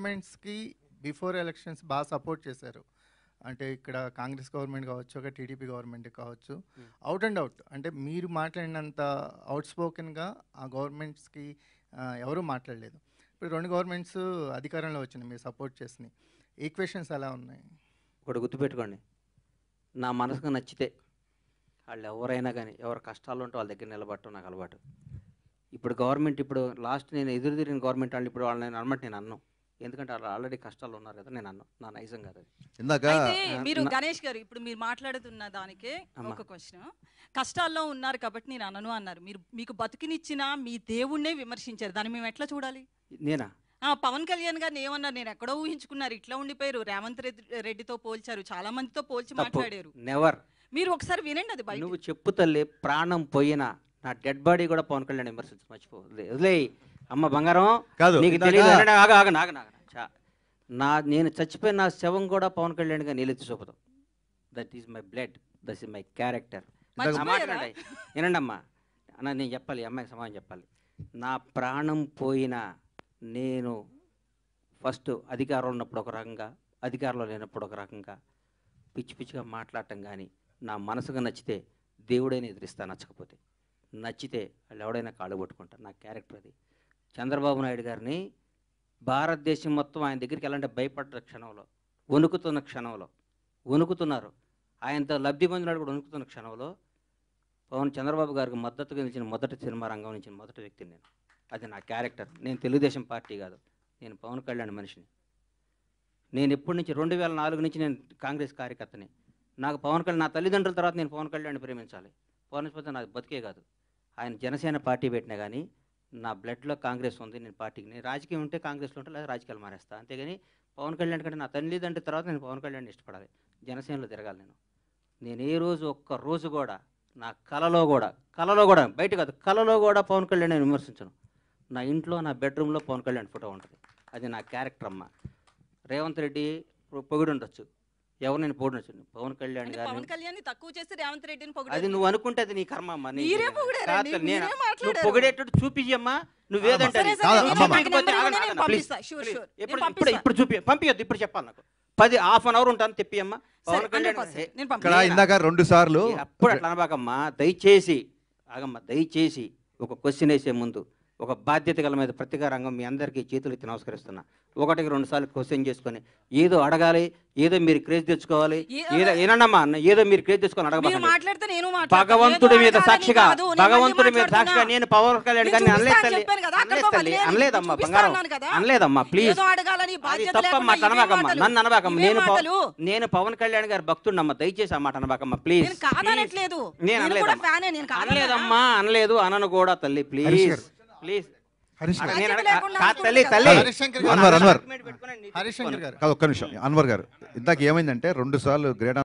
డెవలప్మెంట్స్కి before elections బాగా support చేశారు. అంటే ఇక్కడ కాంగ్రెస్ గవర్నమెంట్ కావచ్చు, ఒక టీడీపీ గవర్నమెంట్ కావచ్చు, అవుట్ అండ్ అవుట్ అంటే మీరు మాట్లాడినంత అవుట్ స్పోకెన్గా ఆ గవర్నమెంట్స్కి ఎవరూ మాట్లాడలేదు. ఇప్పుడు 2 గవర్నమెంట్స్ అధికారంలో వచ్చినాయి, మీరు సపోర్ట్ చేసినాయి. ఈక్వేషన్స్ ఎలా ఉన్నాయి? ఒకటి గుర్తుపెట్టుకోండి, నా మనసుకు నచ్చితే వాళ్ళు ఎవరైనా కానీ ఎవరు కష్టాలు ఉంటే వాళ్ళ దగ్గర నిలబడటం నాకు అలవాటు. ఇప్పుడు గవర్నమెంట్ ఇప్పుడు లాస్ట్ నేను ఎదురు తిరిగిన గవర్నమెంట్ వాళ్ళు ఇప్పుడు వాళ్ళని అనమాట నేను అన్నాను, ఎందుకంటే వాళ్ళు ఆల్రెడీ కష్టాలు ఉన్నారు కదా, నేను అన్నాను నా నైజం కాదు అది. ఇందాక మీరు గణేష్ గారు ఇప్పుడు మీరు మాట్లాడుతున్న దానికే ఒక క్వశ్చన్. కష్టాల్లో ఉన్నారు కాబట్టి నేను అనను అన్నారు. మీరు మీకు బతికినిచ్చిన మీ దేవుణ్ణే విమర్శించారు, దాన్ని మేము ఎట్లా చూడాలి? నేనా? పవన్ కళ్యాణ్ గారిని ఏమన్నారు? నేను ఎక్కడో ఊహించుకున్నారు, ఇట్లా ఉండిపోయారు. రేవంత్ రెడ్డితో పోల్చారు, చాలా మందితో పోల్చి మాట్లాడారు. నెవర్. మీరు ఒకసారి వినండి అది. నువ్వు చెప్పు తల్లి, ప్రాణం పోయినా నా డెడ్ బాడీ కూడా పవన్ కళ్యాణ్ విమర్శించు, మర్చిపో. వదిలే అమ్మ బంగారం, కాదు నీకు తెలియదు. నేను చచ్చిపోయిన నా శవం కూడా పవన్ కళ్యాణ్గా నీళ్ళెత్తి చూపుతాం. That is my blood, that is my character. వినండి అమ్మా, అన్న నేను చెప్పాలి, అమ్మాయికి సమాధానం చెప్పాలి. నా ప్రాణం పోయినా నేను ఫస్ట్ అధికారంలో ఉన్నప్పుడు ఒక రకంగా, అధికారంలో లేనప్పుడు ఒక రకంగా పిచ్చి పిచ్చిగా మాట్లాడటం కానీ, నా మనసుగా నచ్చితే దేవుడైనా ఎదిరిస్తా, నచ్చకపోతే నచ్చితే వాళ్ళు ఎవడైనా కాళ్ళు పట్టుకుంటారు. నా క్యారెక్టర్ అది. చంద్రబాబు నాయుడు గారిని భారతదేశం మొత్తం ఆయన దగ్గరికి వెళ్ళాలంటే భయపడ్డ క్షణంలో, వణుకుతున్న క్షణంలో, వణుకుతున్నారు, ఆయనతో లబ్ధి పొందినాడు కూడా వణుకుతున్న క్షణంలో చంద్రబాబు గారికి మద్దతుగా నిలిచిన మొదటి సినిమా రంగం నుంచి మొదటి వ్యక్తిని నేను. అది నా క్యారెక్టర్. నేను తెలుగుదేశం పార్టీ కాదు, నేను పవన్ కళ్యాణ్ మనిషిని. నేను ఎప్పటి నుంచి 2004 నుంచి నేను కాంగ్రెస్ కార్యకర్తని. నాకు పవన్ కళ్యాణ్, నా తల్లిదండ్రుల తర్వాత నేను పవన్ కళ్యాణ్ ప్రేమించాలి. పవన్ పోతే నాకు బతికే కాదు. ఆయన జనసేన పార్టీ పెట్టినా కానీ నా బ్లడ్లో కాంగ్రెస్ ఉంది. నేను పార్టీకి, నేను రాజకీయం ఉంటే కాంగ్రెస్లో ఉంటే లేదా రాజకీయాలు మారేస్తా. అంతేగాని పవన్ కళ్యాణ్ కంటే నా తల్లిదండ్రుల తర్వాత నేను పవన్ కళ్యాణ్ ఇష్టపడాలి, జనసేనలో తిరగాలి. నేను ఏ రోజు ఒక్క రోజు కూడా నా కలలో కూడా బయట కాదు, కలలో కూడా పవన్ కళ్యాణ్ నేను విమర్శించను. నా ఇంట్లో నా బెడ్రూమ్లో పవన్ కళ్యాణ్ ఫోటో ఉంటుంది. అది నా క్యారెక్టర్ అమ్మ. రేవంత్ రెడ్డి పొగిడి ఉండొచ్చు, ఎవరు నేను పొగిడొచ్చు, పవన్ కళ్యాణ్ గారిని తక్కువ చేసి రేవంత్ రెడ్డిని పొగిడారు. అది నువ్వు అనుకుంటే అది నీ కర్మ అమ్మ. నువ్వు పొగిడేటట్టు చూపించమ్మా, నువ్వేదంటే ఇప్పుడు చూపి పంపించద్దు, ఇప్పుడు చెప్పాలి నాకు 10-half an hour ఉంటాను తెప్పియమ్మా. పవన్ కళ్యాణ్ ఇందాక 2 సార్లు అప్పుడు అట్లా అనబాకమ్మా, దయచేసి ఆగమ్మా, దయచేసి ఒక క్వశ్చన్ వేసే ముందు ఒక బాధ్యత గల మీద ప్రతిగా రంగం మీ అందరికీ చేతులు ఎత్తి నమస్కరిస్తున్నా. 1-2 సార్లు క్వశ్చన్ చేసుకొని ఏదో అడగాలి, ఏదో మీరు క్రేజ్ తెచ్చుకోవాలి, ఏదో ఏనమ్మా ఏదో మీరు క్రేజ్ తెచ్చుకొని అడగబాలి. భగవంతుడి మీద సాక్షిగా నేను పవన్ కళ్యాణ్ గారిని అనలేదమ్మా, బంగారం అనలేదమ్మా, ప్లీజ్ తప్పమ్మా, అనబాకమ్మా, నన్ను అనబాకమ్మా. నేను పవన్ కళ్యాణ్ గారి భక్తుడినమ్మా, దయచేసి ఆ మాట అనబాకమ్మా ప్లీజ్. నేను అనలేదమ్మా, అనలేదు, అనను కూడా తల్లి, ప్లీజ్ ప్లీజ్. అన్వర్ గారు ఒక్క నిమిషం. అన్వర్ గారు ఇందాక ఏమైందంటే 2 సార్లు గ్రేట్